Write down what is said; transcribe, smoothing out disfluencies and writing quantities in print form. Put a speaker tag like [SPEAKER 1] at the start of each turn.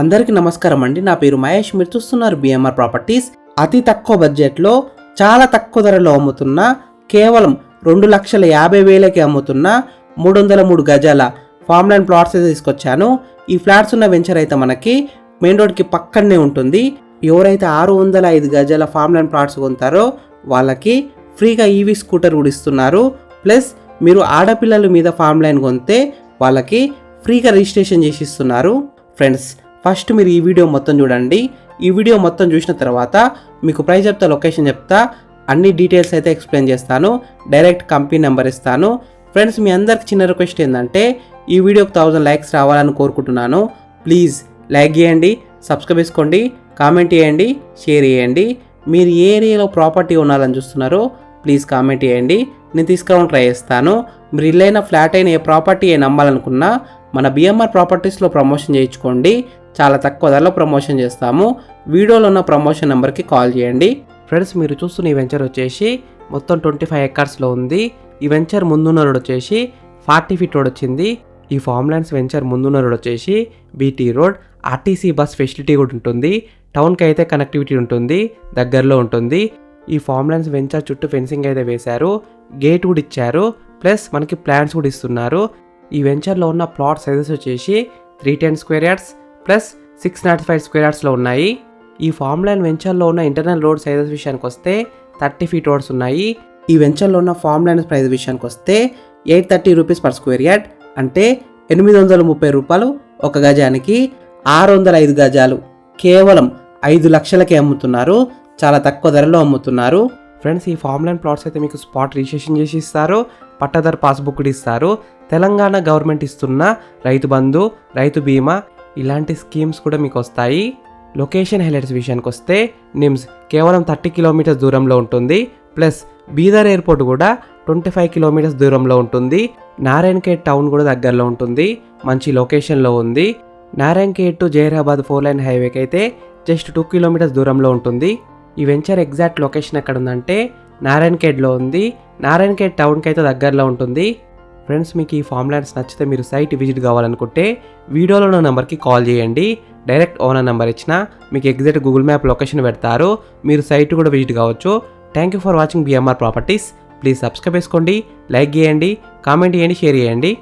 [SPEAKER 1] అందరికీ నమస్కారం అండి. నా పేరు మహేష్. మీరు చూస్తున్నారు బిఎంఆర్ ప్రాపర్టీస్. అతి తక్కువ బడ్జెట్లో చాలా తక్కువ ధరలో అమ్ముతున్న కేవలం 2,50,000కి అమ్ముతున్న 303 గజాల ఫామ్ ల్యాండ్ ప్లాట్స్ అయితే తీసుకొచ్చాను. ఈ ఫ్లాట్స్ ఉన్న వెంచర్ అయితే మనకి మెయిన్ రోడ్కి పక్కనే ఉంటుంది. ఎవరైతే 605 గజాల ఫామ్ ల్యాండ్ ప్లాట్స్ కొంటారో వాళ్ళకి ఫ్రీగా ఈవీ స్కూటర్ కూడా ఇస్తున్నారు. ప్లస్ మీరు ఆడపిల్లల మీద ఫామ్ ల్యాండ్ కొంటే వాళ్ళకి ఫ్రీగా రిజిస్ట్రేషన్ చేసి ఇస్తున్నారు. ఫ్రెండ్స్, ఫస్ట్ మీరు ఈ వీడియో మొత్తం చూడండి. ఈ వీడియో మొత్తం చూసిన తర్వాత మీకు ప్రైస్ చెప్తా, లొకేషన్ చెప్తా, అన్ని డీటెయిల్స్ అయితే ఎక్స్ప్లెయిన్ చేస్తాను. డైరెక్ట్ కంపెనీ నెంబర్ ఇస్తాను. ఫ్రెండ్స్, మీ అందరికి చిన్న రిక్వెస్ట్ ఏంటంటే ఈ వీడియోకి 1000 లైక్స్ రావాలని కోరుకుంటున్నాను. ప్లీజ్ లైక్ చేయండి, సబ్స్క్రైబ్ చేసుకోండి, కామెంట్ చేయండి, షేర్ చేయండి. మీరు ఏ ఏరియాలో ప్రాపర్టీ కొనాలని చూస్తున్నారో ప్లీజ్ కామెంట్ చేయండి. నేను తీసుకురావడానికి ట్రై చేస్తాను. మీరు ఇల్లైనా ఫ్లాట్ అయినా ఏ ప్రాపర్టీ ఏ నమ్మాలనుకున్నా మన బిఎంఆర్ ప్రాపర్టీస్లో ప్రమోషన్ చేయించుకోండి. చాలా తక్కువ ధరలో ప్రమోషన్ చేస్తాము. వీడియోలో ఉన్న ప్రమోషన్ నెంబర్కి కాల్ చేయండి. ఫ్రెండ్స్, మీరు చూస్తున్న ఈ వెంచర్ వచ్చేసి మొత్తం 25 ఎకర్స్లో ఉంది. ఈ వెంచర్ ముందున్న రోడ్ వచ్చేసి 40 ఫీట్ రోడ్ వచ్చింది. ఈ ఫామ్ ల్యాండ్స్ వెంచర్ ముందున్న రోడ్ వచ్చేసి BT road, RTC bus facility కూడా ఉంటుంది. టౌన్కి అయితే కనెక్టివిటీ ఉంటుంది, దగ్గరలో ఉంటుంది. ఈ ఫామ్ ల్యాండ్స్ వెంచర్ చుట్టూ ఫెన్సింగ్ అయితే వేశారు, గేట్ కూడా ఇచ్చారు, ప్లస్ మనకి ప్లాన్స్ కూడా ఇస్తున్నారు. ఈ వెంచర్లో ఉన్న ప్లాట్ సైజెస్ వచ్చేసి 310 స్క్వేర్ యార్డ్స్ ప్లస్ 605 స్క్వేర్ యార్డ్స్లో ఉన్నాయి. ఈ ఫామ్ ల్యాండ్ వెంచర్లో ఉన్న ఇంటర్నల్ రోడ్ సైజెస్ విషయానికి వస్తే 30 ఫీట్ రోడ్స్ ఉన్నాయి. ఈ వెంచర్లో ఉన్న ఫామ్ ల్యాండ్ ప్రైస్ విషయానికి వస్తే 830 రూపీస్ పర్ స్క్వేర్ యార్డ్, అంటే 830 రూపాయలు ఒక గజానికి. 605 గజాలు కేవలం 5 లక్షలకే అమ్ముతున్నారు. చాలా తక్కువ ధరలో అమ్ముతున్నారు. ఫ్రెండ్స్, ఈ ఫామ్ ల్యాండ్ ప్లాట్స్ అయితే మీకు స్పాట్ రిజిస్ట్రేషన్ చేసి ఇస్తారు, పట్టాదారు పాస్బుక్ కూడా ఇస్తారు. తెలంగాణ గవర్నమెంట్ ఇస్తున్న రైతు బంధు, రైతు బీమా ఇలాంటి స్కీమ్స్ కూడా మీకు వస్తాయి. లొకేషన్ హైలైట్స్ విషయానికి వస్తే నిమ్స్ కేవలం 30 కిలోమీటర్స్ దూరంలో ఉంటుంది. ప్లస్ బీదర్ ఎయిర్పోర్ట్ కూడా 25 కిలోమీటర్స్ దూరంలో ఉంటుంది. నారాయణఖేడ్ టౌన్ కూడా దగ్గరలో ఉంటుంది, మంచి లొకేషన్లో ఉంది. నారాయణఖేడ్ టు జైరాబాద్ 4 లైన్ హైవేకి అయితే జస్ట్ 2 కిలోమీటర్స్ దూరంలో ఉంటుంది. ఈ వెంచర్ ఎగ్జాక్ట్ లొకేషన్ ఎక్కడ ఉందంటే నారాయణఖేడ్లో ఉంది. నారాయణఖేడ్ టౌన్కి అయితే దగ్గరలో ఉంటుంది. ఫ్రెండ్స్, మీకు ఈ ఫామ్ ల్యాండ్స్ నచ్చితే మీరు సైట్ విజిట్ కావాలనుకుంటే వీడియోలో ఉన్న నెంబర్కి కాల్ చేయండి. డైరెక్ట్ ఓనర్ నెంబర్ ఇచ్చినా మీకు ఎగ్జాక్ట్ గూగుల్ మ్యాప్ లొకేషన్ పెడతారు, మీరు సైట్ కూడా విజిట్ కావచ్చు. Thank you for watching BMR properties. Please subscribe చేసుకోండి, లైక్ చేయండి, కామెంట్ చేయండి, షేర్ చేయండి.